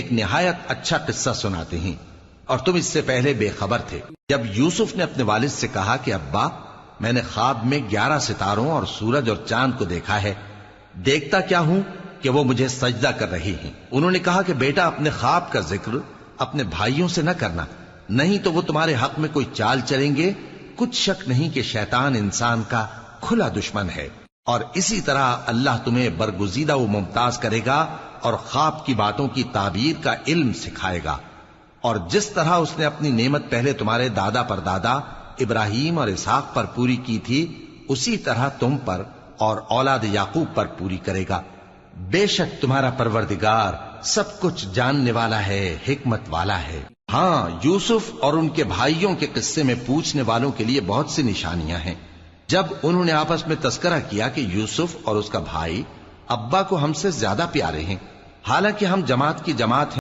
ایک نہایت اچھا قصہ سناتے ہیں اور تم اس سے پہلے بے خبر تھے۔ جب یوسف نے اپنے والد سے کہا کہ ابا میں نے خواب میں 11 ستاروں اور سورج اور چاند کو دیکھا ہے، دیکھتا کیا ہوں کہ وہ مجھے سجدہ کر رہی ہیں۔ انہوں نے کہا کہ بیٹا اپنے خواب کا ذکر اپنے بھائیوں سے نہ کرنا، نہیں تو وہ تمہارے حق میں کوئی چال چلیں گے۔ کچھ شک نہیں کہ شیطان انسان کا کھلا دشمن ہے، اور اسی طرح اللہ تمہیں برگزیدہ و ممتاز کرے گا اور خواب کی باتوں کی تعبیر کا علم سکھائے گا، اور جس طرح اس نے اپنی نعمت پہلے تمہارے دادا پر دادا ابراہیم اور اسحاق پر پوری کی تھی، اسی طرح تم پر اور اولاد یعقوب پر پوری کرے گا۔ بے شک تمہارا پروردگار سب کچھ جاننے والا ہے، حکمت والا ہے۔ ہاں، یوسف اور ان کے بھائیوں کے قصے میں پوچھنے والوں کے لیے بہت سی نشانیاں ہیں۔ جب انہوں نے آپس میں تذکرہ کیا کہ یوسف اور اس کا بھائی ابا کو ہم سے زیادہ پیارے ہیں، حالانکہ ہم جماعت کی جماعت ہیں،